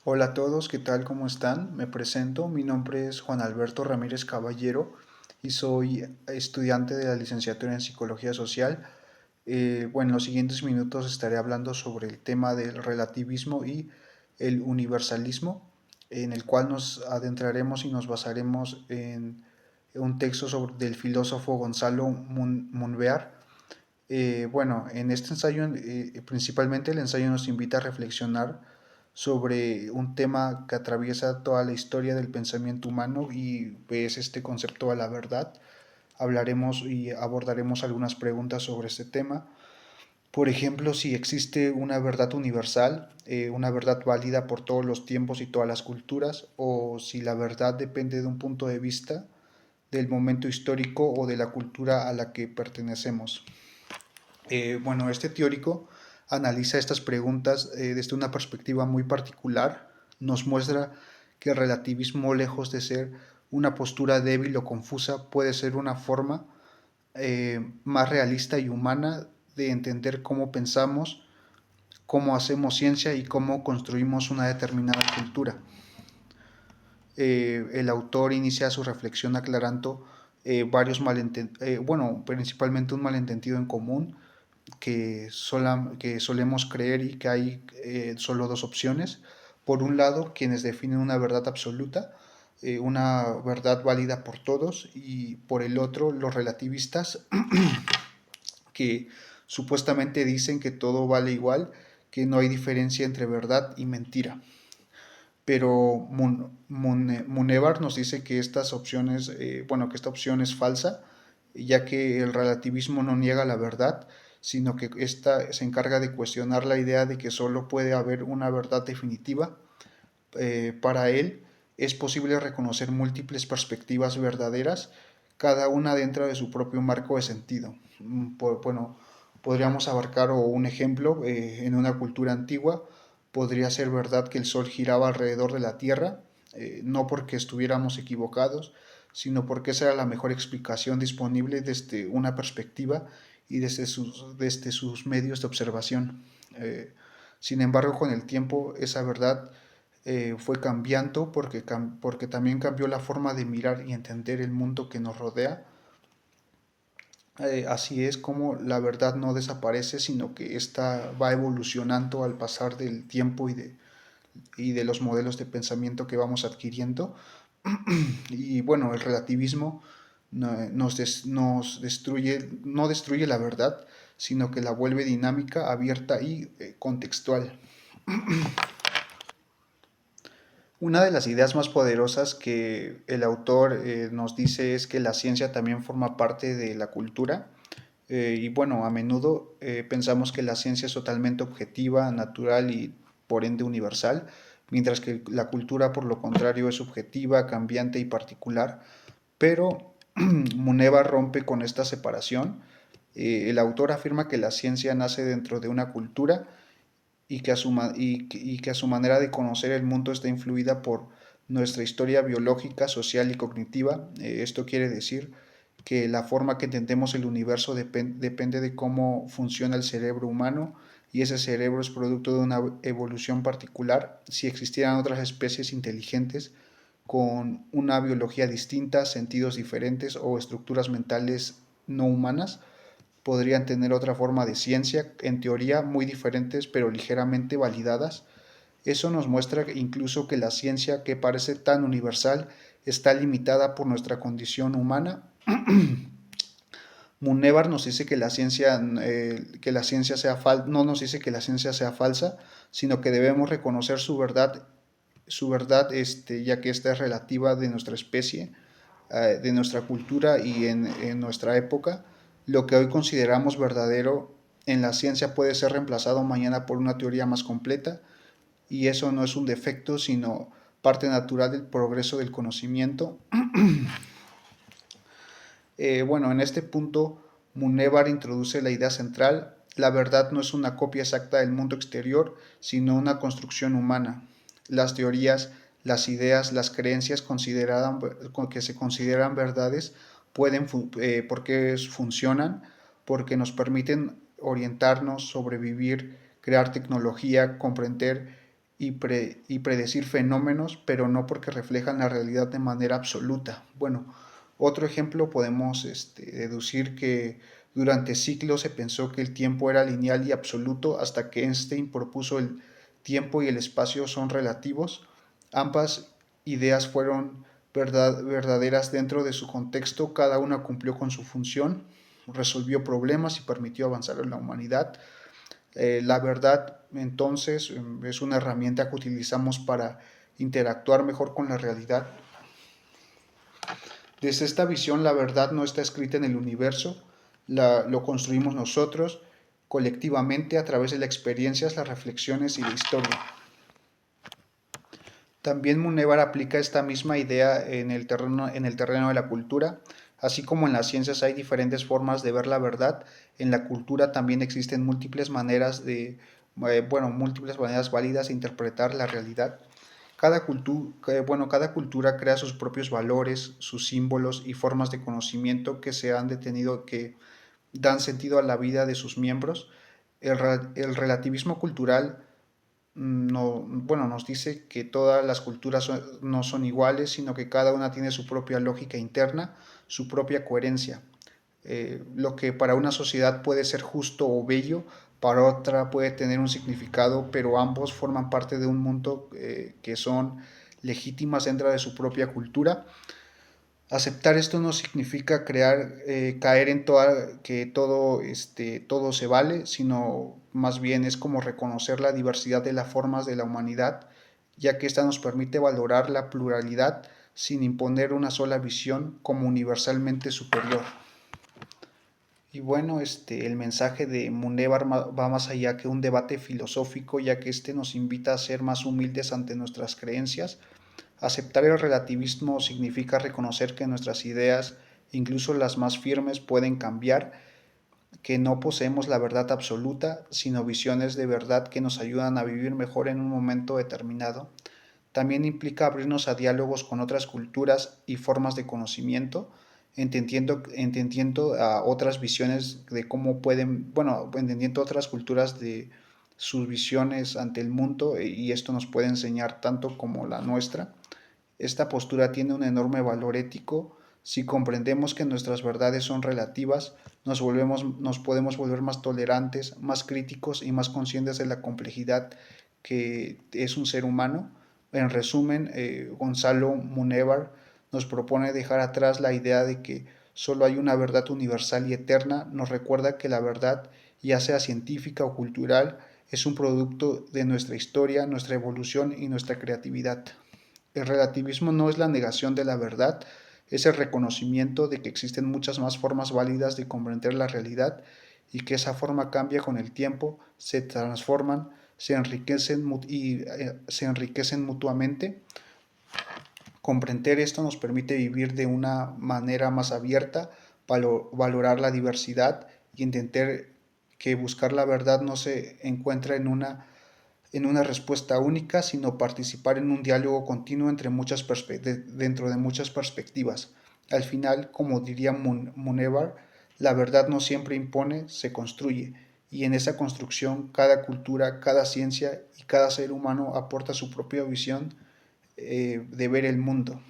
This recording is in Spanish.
Hola a todos, ¿qué tal? ¿Cómo están? Me presento, mi nombre es Juan Alberto Ramírez Caballero y soy estudiante de la licenciatura en Psicología Social. En los siguientes minutos estaré hablando sobre el tema del relativismo y el universalismo, en el cual nos adentraremos y nos basaremos en un texto del filósofo Gonzalo Monbear. En este ensayo, principalmente el ensayo nos invita a reflexionar sobre un tema que atraviesa toda la historia del pensamiento humano y es este concepto a la verdad. Hablaremos y abordaremos algunas preguntas sobre este tema. Por ejemplo, si existe una verdad universal, una verdad válida por todos los tiempos y todas las culturas, o si la verdad depende de un punto de vista, del momento histórico o de la cultura a la que pertenecemos. Este teórico analiza estas preguntas desde una perspectiva muy particular. Nos muestra que el relativismo, lejos de ser una postura débil o confusa, puede ser una forma más realista y humana de entender cómo pensamos, cómo hacemos ciencia y cómo construimos una determinada cultura. El autor inicia su reflexión aclarando principalmente un malentendido en común que solemos creer y que hay solo dos opciones. Por un lado, quienes definen una verdad absoluta, una verdad válida por todos, y por el otro, los relativistas que supuestamente dicen que todo vale igual, que no hay diferencia entre verdad y mentira. Pero Munevar nos dice que que esta opción es falsa, ya que el relativismo no niega la verdad, sino que ésta se encarga de cuestionar la idea de que solo puede haber una verdad definitiva. Para él es posible reconocer múltiples perspectivas verdaderas, cada una dentro de su propio marco de sentido. Podríamos abarcar un ejemplo en una cultura antigua. Podría ser verdad que el Sol giraba alrededor de la Tierra, no porque estuviéramos equivocados, sino porque esa era la mejor explicación disponible desde una perspectiva y desde sus medios de observación. Sin embargo, con el tiempo esa verdad fue cambiando porque también cambió la forma de mirar y entender el mundo que nos rodea. Así es como la verdad no desaparece, sino que ésta va evolucionando al pasar del tiempo y de los modelos de pensamiento que vamos adquiriendo. Y bueno, el relativismo nos destruye, no destruye la verdad, sino que la vuelve dinámica, abierta y contextual. Una de las ideas más poderosas que el autor nos dice es que la ciencia también forma parte de la cultura. A menudo pensamos que la ciencia es totalmente objetiva, natural y por ende universal, mientras que la cultura, por lo contrario, es subjetiva, cambiante y particular. Pero Muneva rompe con esta separación. El autor afirma que la ciencia nace dentro de una cultura y que a su manera de conocer el mundo está influida por nuestra historia biológica, social y cognitiva. Esto quiere decir que la forma que entendemos el universo depende de cómo funciona el cerebro humano, y ese cerebro es producto de una evolución particular. Si existieran otras especies inteligentes con una biología distinta, sentidos diferentes o estructuras mentales no humanas, podrían tener otra forma de ciencia, en teoría muy diferentes pero ligeramente validadas. Eso nos muestra incluso que la ciencia, que parece tan universal, está limitada por nuestra condición humana. Munevar nos dice que la ciencia no nos dice que la ciencia sea falsa, sino que debemos reconocer su verdad, ya que esta es relativa de nuestra especie, de nuestra cultura y en nuestra época. Lo que hoy consideramos verdadero en la ciencia puede ser reemplazado mañana por una teoría más completa, y eso no es un defecto, sino parte natural del progreso del conocimiento. En este punto, Munevar introduce la idea central: la verdad no es una copia exacta del mundo exterior, sino una construcción humana. Las teorías, las ideas, las creencias que se consideran verdades porque funcionan, porque nos permiten orientarnos, sobrevivir, crear tecnología, comprender y predecir fenómenos, pero no porque reflejan la realidad de manera absoluta. Bueno, otro ejemplo podemos deducir que durante siglos se pensó que el tiempo era lineal y absoluto hasta que Einstein propuso el tiempo y el espacio son relativos. Ambas ideas fueron verdaderas dentro de su contexto, cada una cumplió con su función, resolvió problemas y permitió avanzar en la humanidad. La verdad, entonces, es una herramienta que utilizamos para interactuar mejor con la realidad. Desde esta visión, la verdad no está escrita en el universo, lo construimos nosotros colectivamente a través de las experiencias, las reflexiones y la historia. También Munevar aplica esta misma idea en el terreno de la cultura. Así como en las ciencias hay diferentes formas de ver la verdad, en la cultura también existen múltiples maneras válidas de interpretar la realidad. Cada cultura crea sus propios valores, sus símbolos y formas de conocimiento que se han detenido que dan sentido a la vida de sus miembros. El relativismo cultural nos dice que todas las no son iguales, sino que cada una tiene su propia lógica interna, su propia coherencia. Lo que para una sociedad puede ser justo o bello, para otra puede tener un significado, pero ambos forman parte de un mundo que son legítimas dentro de su propia cultura. Aceptar esto no significa caer en que todo se vale, sino más bien es como reconocer la diversidad de las formas de la humanidad, ya que esta nos permite valorar la pluralidad sin imponer una sola visión como universalmente superior. Y bueno, el mensaje de Munevar va más allá que un debate filosófico, ya que nos invita a ser más humildes ante nuestras creencias. Aceptar el relativismo significa reconocer que nuestras ideas, incluso las más firmes, pueden cambiar, que no poseemos la verdad absoluta, sino visiones de verdad que nos ayudan a vivir mejor en un momento determinado. También implica abrirnos a diálogos con otras culturas y formas de conocimiento, entendiendo a otras visiones de cómo entendiendo otras culturas de sus visiones ante el mundo, y esto nos puede enseñar tanto como la nuestra. Esta postura tiene un enorme valor ético. Si comprendemos que nuestras verdades son relativas, nos podemos volver más tolerantes, más críticos y más conscientes de la complejidad que es un ser humano. En resumen, Gonzalo Munevar nos propone dejar atrás la idea de que solo hay una verdad universal y eterna. Nos recuerda que la verdad, ya sea científica o cultural, es un producto de nuestra historia, nuestra evolución y nuestra creatividad. El relativismo no es la negación de la verdad, es el reconocimiento de que existen muchas más formas válidas de comprender la realidad y que esa forma cambia con el tiempo, se transforman, se enriquecen mutuamente. Comprender esto nos permite vivir de una manera más abierta, valorar la diversidad y entender que buscar la verdad no se encuentra en una respuesta única, sino participar en un diálogo continuo dentro de muchas perspectivas. Al final, como diría Munevar, la verdad no siempre impone, se construye, y en esa construcción cada cultura, cada ciencia y cada ser humano aporta su propia visión de ver el mundo.